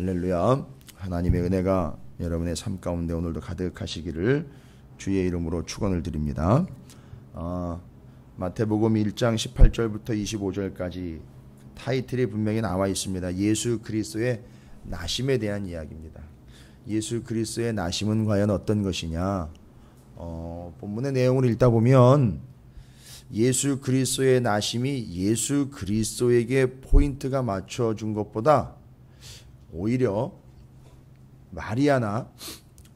할렐루야. 하나님의 은혜가 여러분의 삶 가운데 오늘도 가득하시기를 주의 이름으로 축원을 드립니다. 마태복음 1장 18절부터 25절까지 타이틀이 분명히 나와 있습니다. 예수 그리스도의 나심에 대한 이야기입니다. 예수 그리스도의 나심은 과연 어떤 것이냐? 본문의 내용을 읽다 보면 예수 그리스도의 나심이 예수 그리스도에게 포인트가 맞춰준 것보다 오히려 마리아나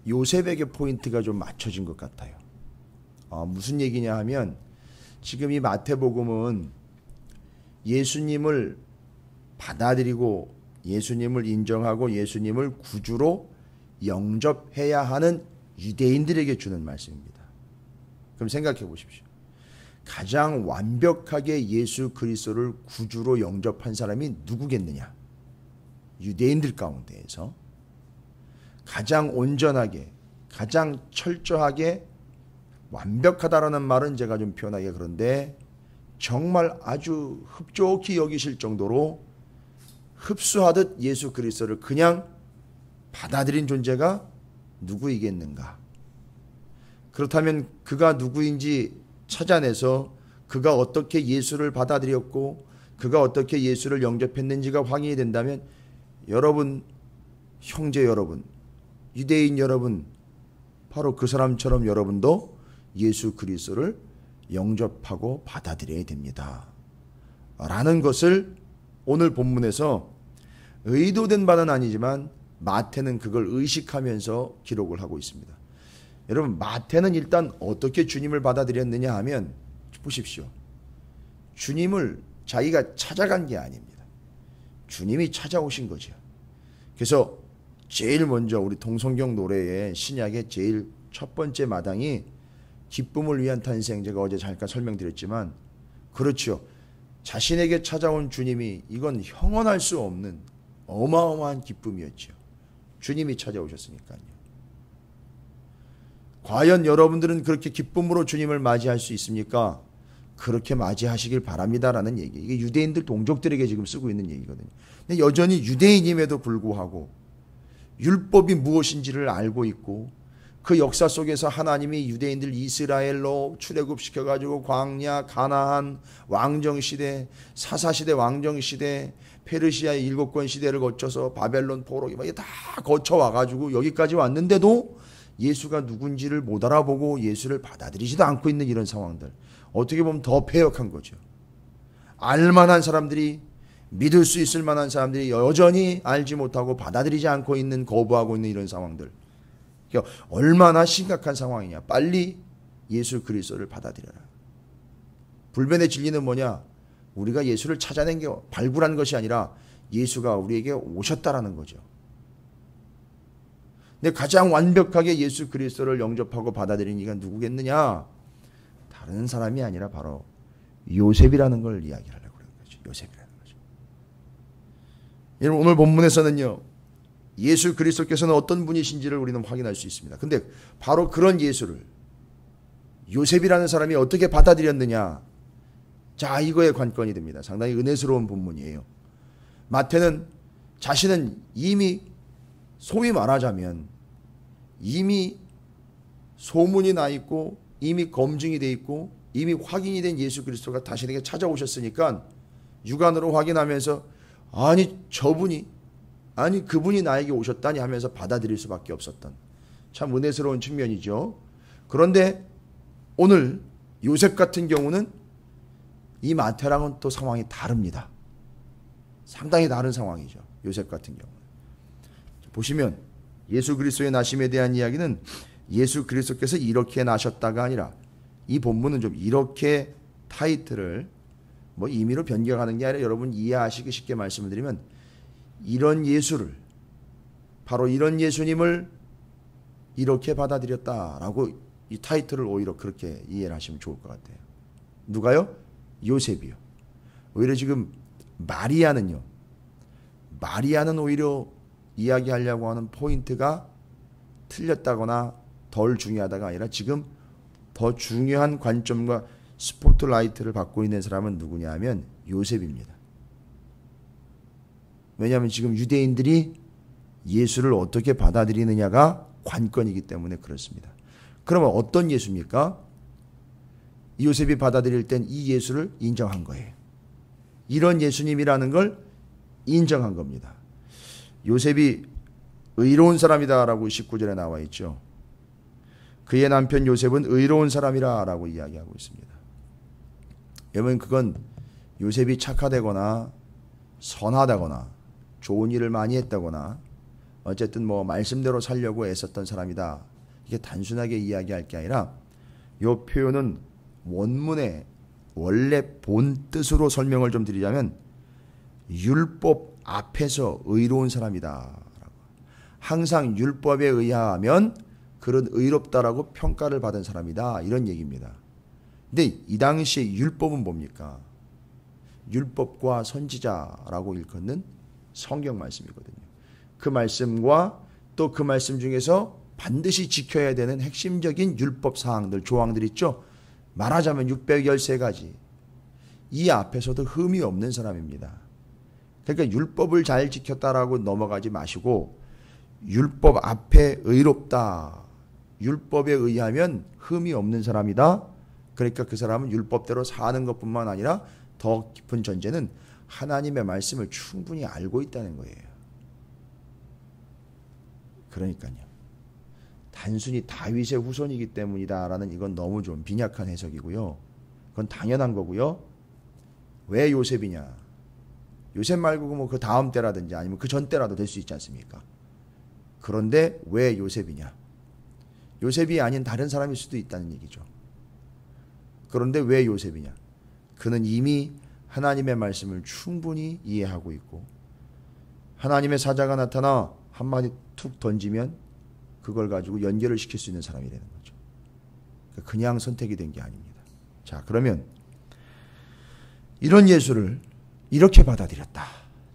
요셉에게 포인트가 좀 맞춰진 것 같아요. 무슨 얘기냐 하면 지금 이 마태복음은 예수님을 받아들이고 예수님을 인정하고 예수님을 구주로 영접해야 하는 유대인들에게 주는 말씀입니다. 그럼 생각해 보십시오. 가장 완벽하게 예수 그리스도를 구주로 영접한 사람이 누구겠느냐? 유대인들 가운데에서 가장 온전하게, 가장 철저하게 완벽하다라는 말은 제가 좀 표현하기가 그런데 정말 아주 흡족히 여기실 정도로 흡수하듯 예수 그리스도를 그냥 받아들인 존재가 누구이겠는가? 그렇다면 그가 누구인지 찾아내서 그가 어떻게 예수를 받아들였고 그가 어떻게 예수를 영접했는지가 확인이 된다면 여러분, 형제 여러분, 유대인 여러분, 바로 그 사람처럼 여러분도 예수 그리스도를 영접하고 받아들여야 됩니다. 라는 것을 오늘 본문에서 의도된 바는 아니지만 마태는 그걸 의식하면서 기록을 하고 있습니다. 여러분, 마태는 일단 어떻게 주님을 받아들였느냐 하면 보십시오. 주님을 자기가 찾아간 게 아닙니다. 주님이 찾아오신 거죠. 그래서 제일 먼저 우리 동성경 노래의 신약의 제일 첫 번째 마당이 기쁨을 위한 탄생, 제가 어제 잠깐 설명드렸지만 그렇죠. 자신에게 찾아온 주님이 이건 형언할 수 없는 어마어마한 기쁨이었죠. 주님이 찾아오셨으니까요. 과연 여러분들은 그렇게 기쁨으로 주님을 맞이할 수 있습니까? 그렇게 맞이하시길 바랍니다라는 얘기. 이게 유대인들 동족들에게 지금 쓰고 있는 얘기거든요. 근데 여전히 유대인임에도 불구하고 율법이 무엇인지를 알고 있고 그 역사 속에서 하나님이 유대인들 이스라엘로 출애굽시켜가지고 광야, 가나안, 왕정시대, 사사시대, 왕정시대, 페르시아의 7권 시대를 거쳐서 바벨론, 포로 다 거쳐와가지고 여기까지 왔는데도 예수가 누군지를 못 알아보고 예수를 받아들이지도 않고 있는 이런 상황들. 어떻게 보면 더 폐역한 거죠. 알만한 사람들이, 믿을 수 있을 만한 사람들이 여전히 알지 못하고 받아들이지 않고 있는, 거부하고 있는 이런 상황들. 그러니까 얼마나 심각한 상황이냐. 빨리 예수 그리스도를 받아들여라. 불변의 진리는 뭐냐? 우리가 예수를 찾아낸 게 발굴한 것이 아니라 예수가 우리에게 오셨다라는 거죠. 근데 가장 완벽하게 예수 그리스도를 영접하고 받아들인 이가 누구겠느냐? 다른 사람이 아니라 바로 요셉이라는 걸 이야기하려고 그러는 거죠. 요셉이라는 거죠. 여러분, 오늘 본문에서는요, 예수 그리스도께서는 어떤 분이신지를 우리는 확인할 수 있습니다. 근데 바로 그런 예수를 요셉이라는 사람이 어떻게 받아들였느냐? 자, 이거에 관건이 됩니다. 상당히 은혜스러운 본문이에요. 마태는 자신은 이미 소위 말하자면 이미 소문이 나 있고 이미 검증이 돼 있고 이미 확인이 된 예수 그리스도가 자신에게 찾아오셨으니까 육안으로 확인하면서 아니 저분이 아니 그분이 나에게 오셨다니 하면서 받아들일 수밖에 없었던 참 은혜스러운 측면이죠. 그런데 오늘 요셉 같은 경우는 이 마태랑은 또 상황이 다릅니다. 상당히 다른 상황이죠. 요셉 같은 경우는. 보시면 예수 그리스도의 나심에 대한 이야기는 예수 그리스도께서 이렇게 나셨다가 아니라 이 본문은 좀 이렇게 타이틀을 뭐 임의로 변경하는 게 아니라 여러분 이해하시기 쉽게 말씀을 드리면 이런 예수를 바로 이런 예수님을 이렇게 받아들였다라고 이 타이틀을 오히려 그렇게 이해를 하시면 좋을 것 같아요. 누가요? 요셉이요. 오히려 지금 마리아는 오히려 이야기하려고 하는 포인트가 틀렸다거나 덜 중요하다가 아니라 지금 더 중요한 관점과 스포트라이트를 받고 있는 사람은 누구냐 하면 요셉입니다. 왜냐하면 지금 유대인들이 예수를 어떻게 받아들이느냐가 관건이기 때문에 그렇습니다. 그러면 어떤 예수입니까? 요셉이 받아들일 땐 이 예수를 인정한 거예요. 이런 예수님이라는 걸 인정한 겁니다. 요셉이 의로운 사람이다라고 19절에 나와 있죠. 그의 남편 요셉은 의로운 사람이라고 이야기하고 있습니다. 여러분, 그건 요셉이 착하다거나 선하다거나 좋은 일을 많이 했다거나 어쨌든 뭐 말씀대로 살려고 애썼던 사람이다, 이게 단순하게 이야기할 게 아니라 이 표현은 원문의 원래 본 뜻으로 설명을 좀 드리자면 율법 앞에서 의로운 사람이다, 항상 율법에 의하면 그런 의롭다라고 평가를 받은 사람이다, 이런 얘기입니다. 근데 이 당시에 율법은 뭡니까? 율법과 선지자라고 일컫는 성경 말씀이거든요. 그 말씀과 또 그 말씀 중에서 반드시 지켜야 되는 핵심적인 율법 사항들, 조항들 있죠. 말하자면 613가지. 이 앞에서도 흠이 없는 사람입니다. 그러니까 율법을 잘 지켰다라고 넘어가지 마시고 율법 앞에 의롭다, 율법에 의하면 흠이 없는 사람이다. 그러니까 그 사람은 율법대로 사는 것뿐만 아니라 더 깊은 전제는 하나님의 말씀을 충분히 알고 있다는 거예요. 그러니까요, 단순히 다윗의 후손이기 때문이다라는 이건 너무 좀 빈약한 해석이고요. 그건 당연한 거고요. 왜 요셉이냐? 요셉 말고 뭐 그 다음 때라든지 아니면 그 전 때라도 될 수 있지 않습니까? 그런데 왜 요셉이냐? 요셉이 아닌 다른 사람일 수도 있다는 얘기죠. 그런데 왜 요셉이냐? 그는 이미 하나님의 말씀을 충분히 이해하고 있고 하나님의 사자가 나타나 한마디 툭 던지면 그걸 가지고 연결을 시킬 수 있는 사람이 되는 거죠. 그냥 선택이 된 게 아닙니다. 자, 그러면 이런 예수를 이렇게 받아들였다.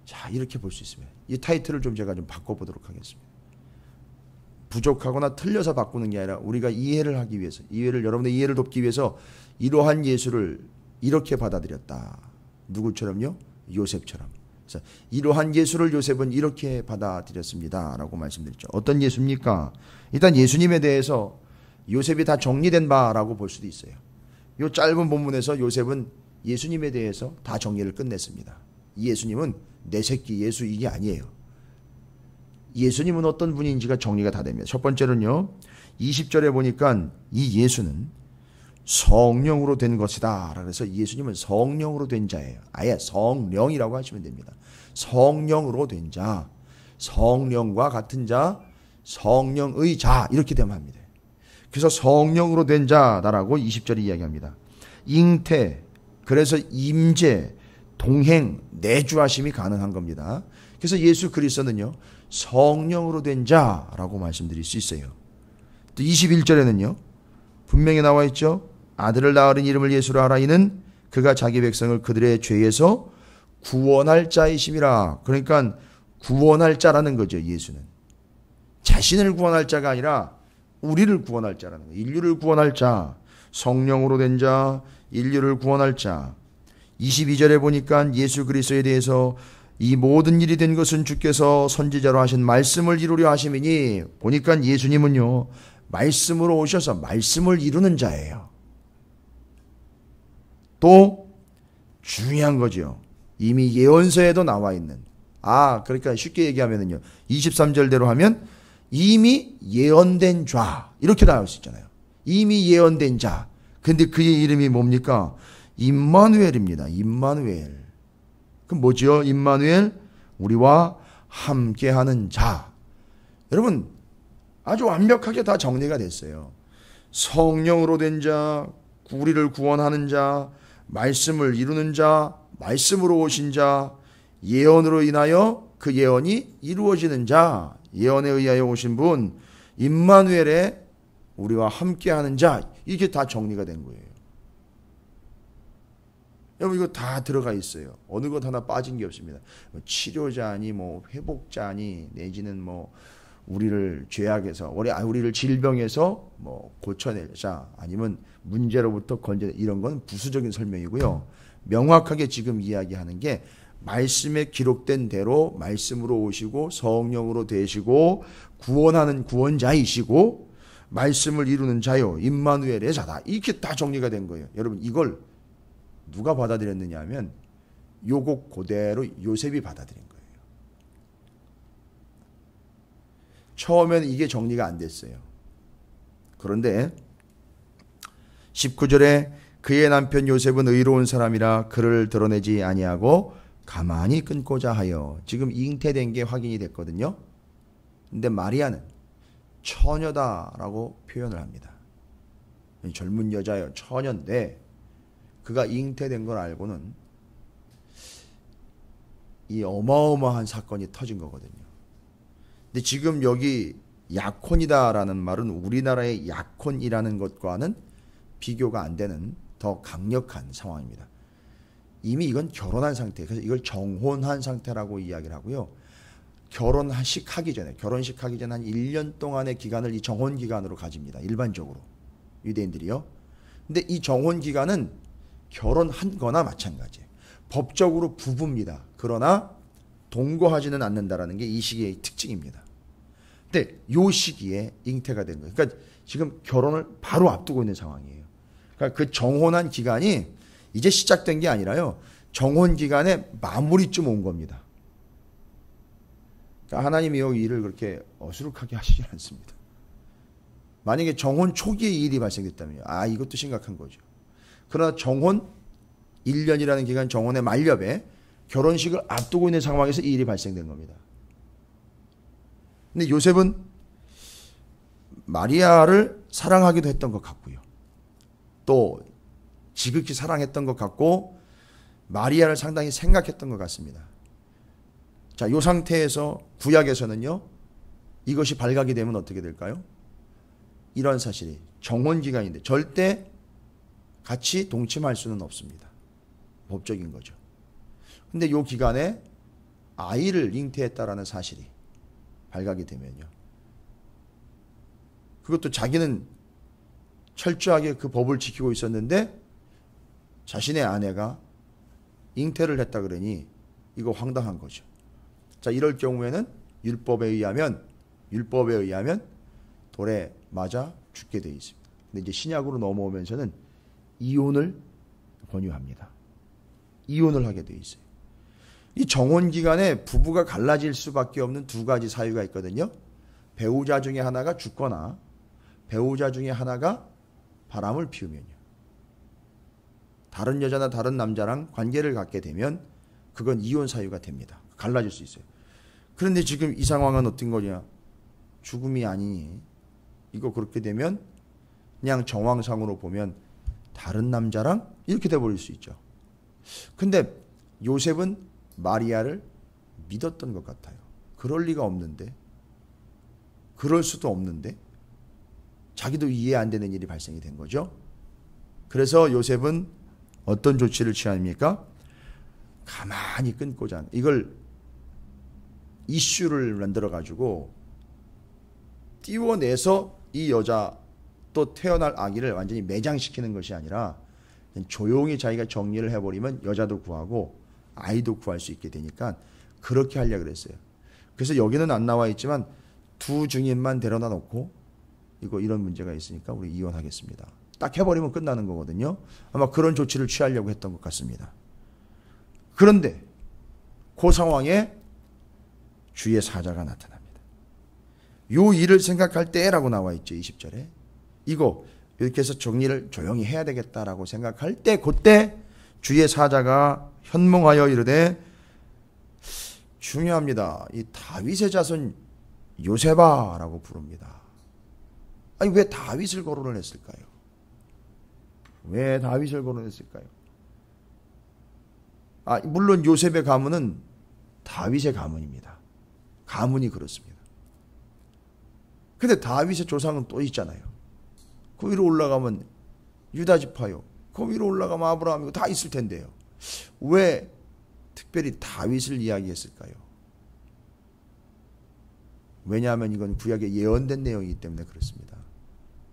자, 이렇게 볼 수 있습니다. 이 타이틀을 좀 제가 좀 바꿔보도록 하겠습니다. 부족하거나 틀려서 바꾸는 게 아니라 우리가 이해를 하기 위해서, 여러분의 이해를 돕기 위해서 이러한 예수를 이렇게 받아들였다. 누구처럼요? 요셉처럼. 그래서 이러한 예수를 요셉은 이렇게 받아들였습니다 라고 말씀드렸죠. 어떤 예수입니까? 일단 예수님에 대해서 요셉이 다 정리된 바라고 볼 수도 있어요. 이 짧은 본문에서 요셉은 예수님에 대해서 다 정리를 끝냈습니다. 이 예수님은 내 새끼 예수 이게 아니에요. 예수님은 어떤 분인지가 정리가 다 됩니다. 첫 번째는요, 20절에 보니까 이 예수는 성령으로 된 것이다. 그래서 예수님은 성령으로 된 자예요. 아예 성령이라고 하시면 됩니다. 성령으로 된 자, 성령과 같은 자, 성령의 자, 이렇게 되면 합니다. 그래서 성령으로 된 자다라고 20절이 이야기합니다. 잉태, 그래서 임재, 동행, 내주하심이 가능한 겁니다. 그래서 예수 그리스도는요, 성령으로 된 자라고 말씀드릴 수 있어요. 또 21절에는요, 분명히 나와 있죠. 아들을 낳으린 이름을 예수로 하라. 이는 그가 자기 백성을 그들의 죄에서 구원할 자이심이라. 그러니까 구원할 자라는 거죠. 예수는 자신을 구원할 자가 아니라 우리를 구원할 자라는 거예요. 인류를 구원할 자, 성령으로 된 자, 인류를 구원할 자. 22절에 보니까 예수 그리스도에 대해서 이 모든 일이 된 것은 주께서 선지자로 하신 말씀을 이루려 하심이니, 보니까 예수님은요, 말씀으로 오셔서 말씀을 이루는 자예요. 또 중요한 거죠. 이미 예언서에도 나와 있는, 그러니까 쉽게 얘기하면은요, 23절대로 하면 이미 예언된 자, 이렇게 나올 수 있잖아요. 이미 예언된 자. 근데 그의 이름이 뭡니까? 임마누엘입니다. 임마누엘. 그럼 뭐죠? 임마누엘, 우리와 함께하는 자. 여러분, 아주 완벽하게 다 정리가 됐어요. 성령으로 된 자, 우리를 구원하는 자, 말씀을 이루는 자, 말씀으로 오신 자, 예언으로 인하여 그 예언이 이루어지는 자, 예언에 의하여 오신 분, 임마누엘의 우리와 함께하는 자, 이게 다 정리가 된 거예요. 여러분, 이거 다 들어가 있어요. 어느 것 하나 빠진 게 없습니다. 뭐 치료자니, 뭐 회복자니, 내지는 뭐 우리를 죄악에서, 우리를 질병에서 뭐 고쳐낼 자, 아니면 문제로부터 건져, 이런 건 부수적인 설명이고요. 명확하게 지금 이야기하는 게 말씀에 기록된 대로 말씀으로 오시고 성령으로 되시고 구원하는 구원자이시고 말씀을 이루는 자요 임마누엘의 자다. 이렇게 다 정리가 된 거예요. 여러분 이걸 누가 받아들였느냐 하면 요곡 그대로 요셉이 받아들인 거예요. 처음에는 이게 정리가 안 됐어요. 그런데 19절에 그의 남편 요셉은 의로운 사람이라 그를 드러내지 아니하고 가만히 끊고자 하여, 지금 잉태된 게 확인이 됐거든요. 근데 마리아는 처녀다라고 표현을 합니다. 젊은 여자예요. 처녀인데 그가 잉태된 걸 알고는 이 어마어마한 사건이 터진 거거든요. 근데 지금 여기 약혼이다라는 말은 우리나라의 약혼이라는 것과는 비교가 안 되는 더 강력한 상황입니다. 이미 이건 결혼한 상태, 그래서 이걸 정혼한 상태라고 이야기를 하고요. 결혼식 하기 전에 한 1년 동안의 기간을 이 정혼 기간으로 가집니다. 일반적으로 유대인들이요. 근데 이 정혼 기간은 결혼한 거나 마찬가지예요. 법적으로 부부입니다. 그러나 동거하지는 않는다라는 게 이 시기의 특징입니다. 근데 이 시기에 잉태가 된 거예요. 그러니까 지금 결혼을 바로 앞두고 있는 상황이에요. 그러니까 그 정혼한 기간이 이제 시작된 게 아니라요. 정혼 기간의 마무리쯤 온 겁니다. 그러니까 하나님이 이 일을 그렇게 어수룩하게 하시지 않습니다. 만약에 정혼 초기에 이 일이 발생됐다면요. 이것도 심각한 거죠. 그러나 정혼 1년이라는 기간, 정혼의 만렵에 결혼식을 앞두고 있는 상황에서 이 일이 발생된 겁니다. 근데 요셉은 마리아를 사랑하기도 했던 것 같고요. 또 지극히 사랑했던 것 같고 마리아를 상당히 생각했던 것 같습니다. 자, 이 상태에서 구약에서는요. 이것이 발각이 되면 어떻게 될까요? 이런 사실이 정혼기간인데 절대 같이 동침할 수는 없습니다. 법적인 거죠. 근데 이 기간에 아이를 잉태했다라는 사실이 발각이 되면요. 그것도 자기는 철저하게 그 법을 지키고 있었는데 자신의 아내가 잉태를 했다 그러니 이거 황당한 거죠. 자, 이럴 경우에는 율법에 의하면 돌에 맞아 죽게 되어 있습니다. 근데 이제 신약으로 넘어오면서는 이혼을 권유합니다. 이혼을 하게 되어 있어요. 이 정혼 기간에 부부가 갈라질 수밖에 없는 두 가지 사유가 있거든요. 배우자 중에 하나가 죽거나 배우자 중에 하나가 바람을 피우면요. 다른 여자나 다른 남자랑 관계를 갖게 되면 그건 이혼 사유가 됩니다. 갈라질 수 있어요. 그런데 지금 이 상황은 어떤 거냐? 죽음이 아니니 이거 그렇게 되면 그냥 정황상으로 보면 다른 남자랑 이렇게 돼버릴 수 있죠. 근데 요셉은 마리아를 믿었던 것 같아요. 그럴 리가 없는데, 그럴 수도 없는데 자기도 이해 안 되는 일이 발생이 된 거죠. 그래서 요셉은 어떤 조치를 취합니까? 가만히 끊고자, 이걸 이슈를 만들어 가지고 띄워내서 이 여자 또 태어날 아기를 완전히 매장시키는 것이 아니라 조용히 자기가 정리를 해버리면 여자도 구하고 아이도 구할 수 있게 되니까 그렇게 하려고 그랬어요. 그래서 여기는 안 나와 있지만 두 증인만 데려다 놓고 이런 문제가 있으니까 우리 이혼하겠습니다. 딱 해버리면 끝나는 거거든요. 아마 그런 조치를 취하려고 했던 것 같습니다. 그런데 그 상황에 주의 사자가 나타납니다. 요 일을 생각할 때라고 나와 있죠. 20절에. 이거 이렇게 해서 정리를 조용히 해야 되겠다라고 생각할 때 그때 주의 사자가 현몽하여 이르되, 중요합니다. 이 다윗의 자손 요셉아라고 부릅니다. 아니 왜 다윗을 거론을 했을까요? 왜 다윗을 거론했을까요? 물론 요셉의 가문은 다윗의 가문입니다. 가문이 그렇습니다. 근데 다윗의 조상은 또 있잖아요. 그 위로 올라가면 유다 지파요. 그 위로 올라가면 아브라함이고 다 있을 텐데요. 왜 특별히 다윗을 이야기했을까요? 왜냐하면 이건 구약에 예언된 내용이기 때문에 그렇습니다.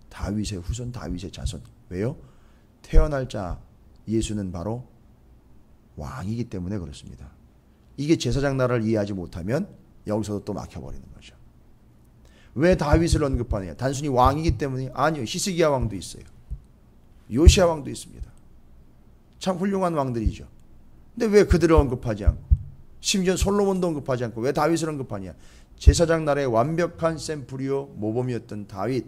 다윗의 후손, 다윗의 자손. 왜요? 태어날 자 예수는 바로 왕이기 때문에 그렇습니다. 이게 제사장 나라를 이해하지 못하면 여기서도 또 막혀버리는 거죠. 왜 다윗을 언급하느냐? 단순히 왕이기 때문에? 아니요. 히스기야 왕도 있어요. 요시야 왕도 있습니다. 참 훌륭한 왕들이죠. 근데 왜 그들을 언급하지 않고, 심지어 솔로몬도 언급하지 않고 왜 다윗을 언급하냐? 제사장 나라의 완벽한 샘플이요 모범이었던 다윗,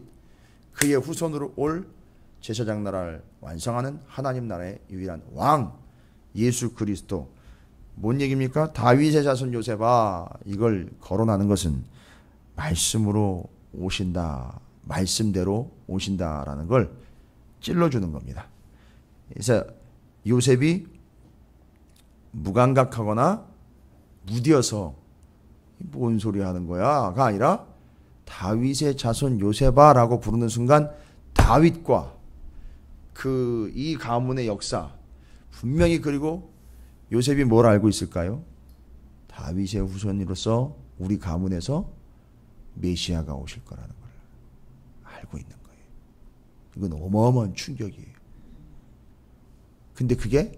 그의 후손으로 올 제사장 나라를 완성하는 하나님 나라의 유일한 왕 예수 그리스도. 뭔 얘기입니까? 다윗의 자손 요셉아, 이걸 거론하는 것은 말씀으로 오신다, 말씀대로 오신다라는 걸 찔러주는 겁니다. 그래서 요셉이 무감각하거나 무디어서 뭔 소리 하는 거야가 아니라 다윗의 자손 요셉아라고 부르는 순간 다윗과 이 가문의 역사 분명히, 그리고 요셉이 뭘 알고 있을까요? 다윗의 후손으로서 우리 가문에서 메시아가 오실 거라는 걸 알고 있는 거예요. 이건 어마어마한 충격이에요. 근데 그게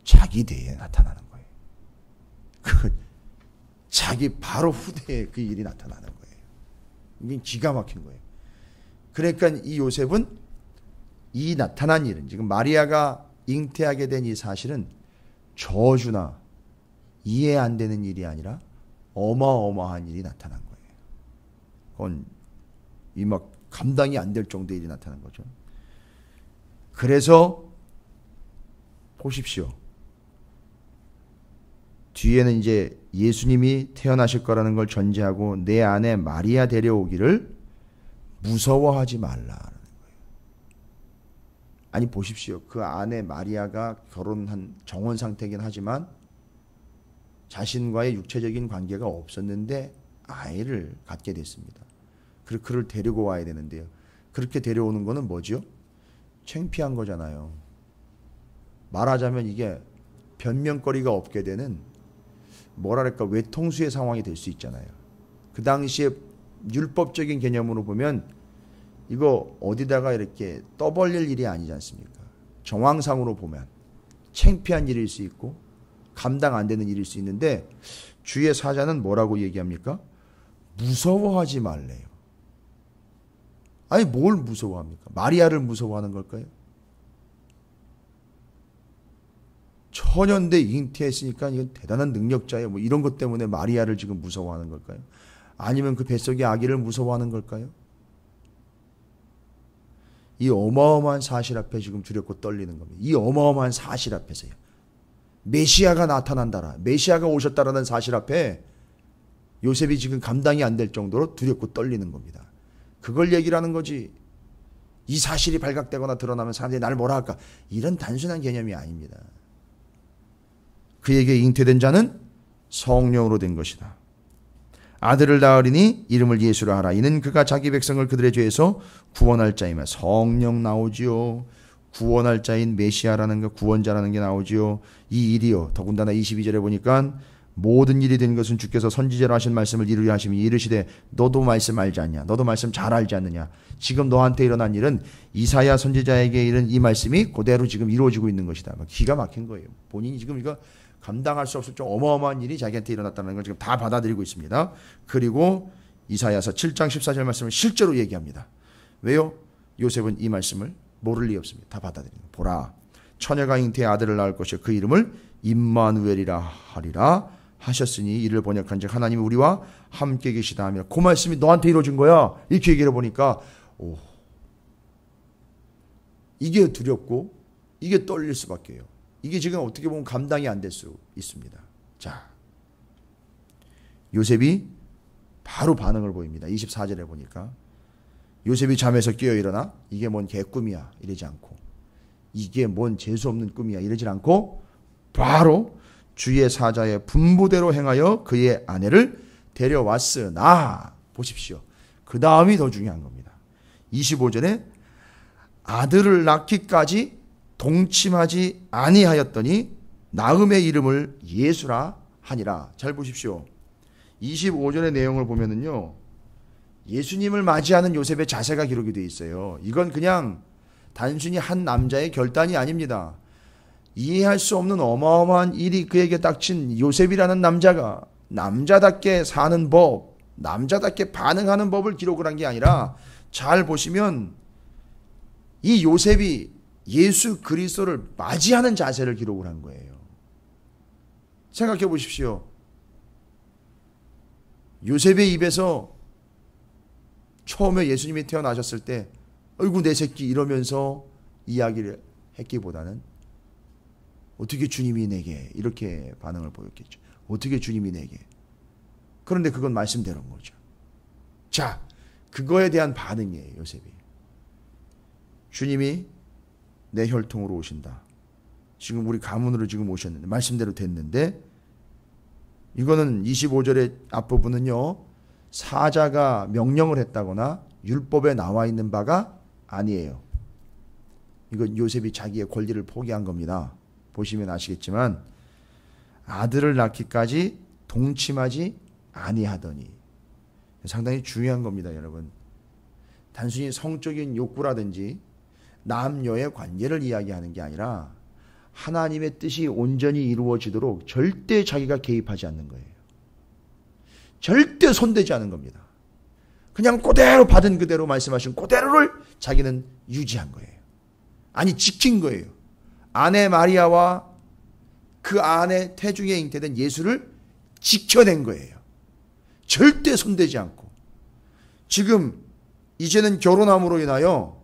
자기 대에 나타나는 거예요. 자기 바로 후대에 그 일이 나타나는 거예요. 이게 기가 막힌 거예요. 그러니까 이 요셉은 이 나타난 일은, 지금 마리아가 잉태하게 된 이 사실은 저주나 이해 안 되는 일이 아니라 어마어마한 일이 나타난 거예요. 그건 이 막 감당이 안 될 정도의 일이 나타난 거죠. 그래서 보십시오. 뒤에는 이제 예수님이 태어나실 거라는 걸 전제하고 내 아내 마리아 데려오기를 무서워하지 말라라는 거예요. 아니 보십시오. 그 아내 마리아가 결혼한 정혼 상태이긴 하지만 자신과의 육체적인 관계가 없었는데 아이를 갖게 됐습니다. 그리고 그를 데리고 와야 되는데요. 그렇게 데려오는 거는 뭐죠? 창피한 거잖아요. 말하자면 이게 변명거리가 없게 되는, 뭐랄까, 외통수의 상황이 될 수 있잖아요. 그 당시에 율법적인 개념으로 보면 이거 어디다가 이렇게 떠벌릴 일이 아니지 않습니까? 정황상으로 보면 창피한 일일 수 있고 감당 안 되는 일일 수 있는데, 주의 사자는 뭐라고 얘기합니까? 무서워하지 말래요. 아니 뭘 무서워합니까? 마리아를 무서워하는 걸까요? 천연대 잉태했으니까 이건 대단한 능력자예요. 뭐 이런 것 때문에 마리아를 지금 무서워하는 걸까요? 아니면 그 뱃속의 아기를 무서워하는 걸까요? 이 어마어마한 사실 앞에 지금 두렵고 떨리는 겁니다. 이 어마어마한 사실 앞에서요. 메시아가 나타난다라, 메시아가 오셨다라는 사실 앞에 요셉이 지금 감당이 안 될 정도로 두렵고 떨리는 겁니다. 그걸 얘기를 하는 거지. 이 사실이 발각되거나 드러나면 사람들이 나를 뭐라 할까? 이런 단순한 개념이 아닙니다. 그에게 잉태된 자는 성령으로 된 것이다. 아들을 낳으리니 이름을 예수라 하라. 이는 그가 자기 백성을 그들의 죄에서 구원할 자이며. 성령 나오지요. 구원할 자인 메시아라는 거, 구원자라는 게 나오지요. 이 일이요. 더군다나 22절에 보니까 모든 일이 된 것은 주께서 선지자로 하신 말씀을 이루려 하심이, 이르시되 너도 말씀 알지 않냐? 너도 말씀 잘 알지 않느냐? 지금 너한테 일어난 일은 이사야 선지자에게 이른 이 말씀이 그대로 지금 이루어지고 있는 것이다. 기가 막힌 거예요. 본인이 지금 이거 감당할 수 없을 좀 어마어마한 일이 자기한테 일어났다는 걸 지금 다 받아들이고 있습니다. 그리고 이사야서 7장 14절 말씀을 실제로 얘기합니다. 왜요? 요셉은 이 말씀을 모를 리 없습니다. 다 받아들입니다. 보라, 처녀가 잉태의 아들을 낳을 것이요 그 이름을 임마누엘이라 하리라 하셨으니 이를 번역한즉 하나님이 우리와 함께 계시다 하며, 그 말씀이 너한테 이루어진 거야. 이렇게 얘기를 보니까 이게 두렵고 이게 떨릴 수밖에요. 이게 지금 어떻게 보면 감당이 안 될 수 있습니다. 자, 요셉이 바로 반응을 보입니다. 24절에 보니까 요셉이 잠에서 깨어 일어나 이게 뭔 개꿈이야 이러지 않고, 이게 뭔 재수없는 꿈이야 이러지 않고 바로 주의 사자의 분부대로 행하여 그의 아내를 데려왔으나, 보십시오. 그 다음이 더 중요한 겁니다. 25절에 아들을 낳기까지 동침하지 아니하였더니 나음의 이름을 예수라 하니라. 잘 보십시오. 25절의 내용을 보면은요, 예수님을 맞이하는 요셉의 자세가 기록이 되어 있어요. 이건 그냥 단순히 한 남자의 결단이 아닙니다. 이해할 수 없는 어마어마한 일이 그에게 닥친 요셉이라는 남자가 남자답게 사는 법, 남자답게 반응하는 법을 기록을 한 게 아니라, 잘 보시면 이 요셉이 예수 그리스도를 맞이하는 자세를 기록을 한 거예요. 생각해 보십시오. 요셉의 입에서 처음에 예수님이 태어나셨을 때 어이구 내 새끼 이러면서 이야기를 했기보다는 어떻게 주님이 내게, 이렇게 반응을 보였겠죠. 어떻게 주님이 내게. 그런데 그건 말씀대로인 거죠. 자, 그거에 대한 반응이에요. 요셉이. 주님이 내 혈통으로 오신다. 지금 우리 가문으로 지금 오셨는데, 말씀대로 됐는데, 이거는 25절의 앞부분은요, 사자가 명령을 했다거나 율법에 나와 있는 바가 아니에요. 이건 요셉이 자기의 권리를 포기한 겁니다. 보시면 아시겠지만, 아들을 낳기까지 동침하지 아니하더니. 상당히 중요한 겁니다, 여러분. 단순히 성적인 욕구라든지 남녀의 관계를 이야기하는 게 아니라 하나님의 뜻이 온전히 이루어지도록 절대 자기가 개입하지 않는 거예요. 절대 손대지 않은 겁니다. 그냥 그대로 받은 그대로 말씀하신 그대로를 자기는 유지한 거예요. 아니, 지킨 거예요. 아내 마리아와 그 안에 태중에 잉태된 예수를 지켜낸 거예요. 절대 손대지 않고. 지금 이제는 결혼함으로 인하여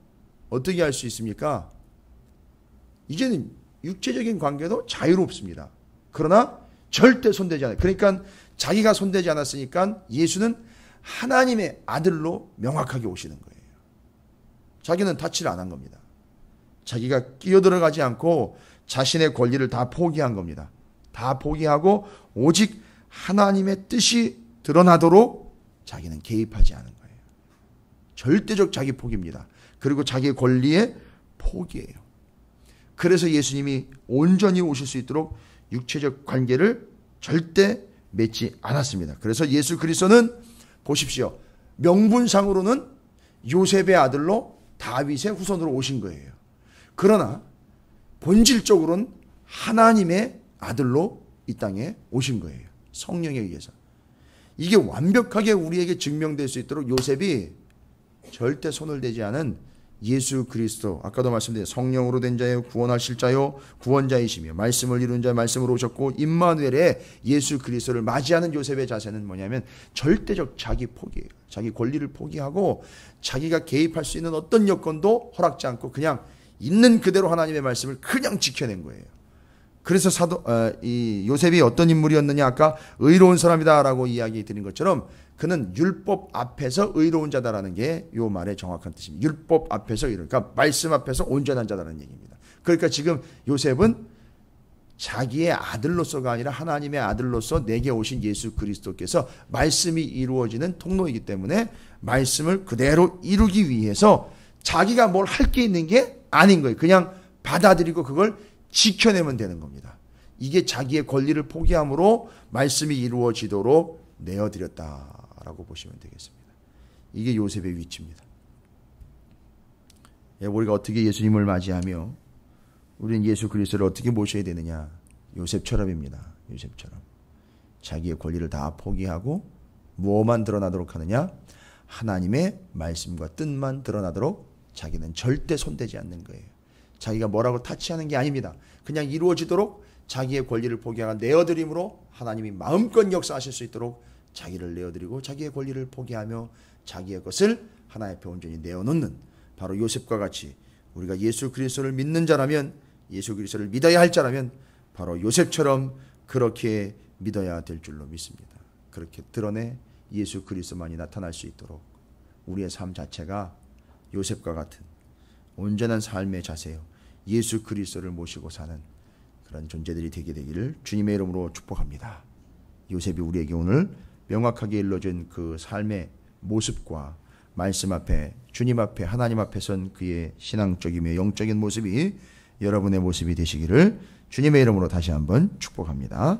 어떻게 할 수 있습니까? 이제는 육체적인 관계도 자유롭습니다. 그러나 절대 손대지 않아요. 그러니까 자기가 손대지 않았으니까 예수는 하나님의 아들로 명확하게 오시는 거예요. 자기는 타치를 안 한 겁니다. 자기가 끼어들어가지 않고 자신의 권리를 다 포기한 겁니다. 다 포기하고 오직 하나님의 뜻이 드러나도록 자기는 개입하지 않은 거예요. 절대적 자기 포기입니다. 그리고 자기의 권리의 포기예요. 그래서 예수님이 온전히 오실 수 있도록 육체적 관계를 절대 맺지 않았습니다. 그래서 예수 그리스도는 보십시오. 명분상으로는 요셉의 아들로 다윗의 후손으로 오신 거예요. 그러나 본질적으로는 하나님의 아들로 이 땅에 오신 거예요. 성령에 의해서. 이게 완벽하게 우리에게 증명될 수 있도록 요셉이 절대 손을 대지 않은 예수 그리스도, 아까도 말씀드린 성령으로 된 자요 구원하실 자요 구원자이시며 말씀을 이룬 자 말씀으로 오셨고 임마누엘의 예수 그리스도를 맞이하는 요셉의 자세는 뭐냐면 절대적 자기 포기예요. 자기 권리를 포기하고 자기가 개입할 수 있는 어떤 여건도 허락지 않고 그냥 있는 그대로 하나님의 말씀을 그냥 지켜낸 거예요. 그래서 이 요셉이 어떤 인물이었느냐, 아까 의로운 사람이다라고 이야기 드린 것처럼 그는 율법 앞에서 의로운 자다라는 게 이 말의 정확한 뜻입니다. 율법 앞에서 의로운, 그러니까 말씀 앞에서 온전한 자다라는 얘기입니다. 그러니까 지금 요셉은 자기의 아들로서가 아니라 하나님의 아들로서 내게 오신 예수 그리스도께서 말씀이 이루어지는 통로이기 때문에 말씀을 그대로 이루기 위해서 자기가 뭘 할 게 있는 게 아닌 거예요. 그냥 받아들이고 그걸 지켜내면 되는 겁니다. 이게 자기의 권리를 포기함으로 말씀이 이루어지도록 내어드렸다라고 보시면 되겠습니다. 이게 요셉의 위치입니다. 우리가 어떻게 예수님을 맞이하며 우리는 예수 그리스도를 어떻게 모셔야 되느냐? 요셉처럼입니다. 요셉처럼. 자기의 권리를 다 포기하고 무엇만 드러나도록 하느냐? 하나님의 말씀과 뜻만 드러나도록 자기는 절대 손대지 않는 거예요. 자기가 뭐라고 타치하는 게 아닙니다. 그냥 이루어지도록 자기의 권리를 포기하고 내어드림으로 하나님이 마음껏 역사하실 수 있도록 자기를 내어드리고 자기의 권리를 포기하며 자기의 것을 하나님 앞에 온전히 내어놓는, 바로 요셉과 같이 우리가 예수 그리스도를 믿는 자라면, 예수 그리스도를 믿어야 할 자라면 바로 요셉처럼 그렇게 믿어야 될 줄로 믿습니다. 그렇게 드러내 예수 그리스도만이 나타날 수 있도록 우리의 삶 자체가 요셉과 같은 온전한 삶의 자세요, 예수 그리스도를 모시고 사는 그런 존재들이 되게 되기를 주님의 이름으로 축복합니다. 요셉이 우리에게 오늘 명확하게 일러준 그 삶의 모습과 말씀 앞에, 주님 앞에, 하나님 앞에 선 그의 신앙적이며 영적인 모습이 여러분의 모습이 되시기를 주님의 이름으로 다시 한번 축복합니다.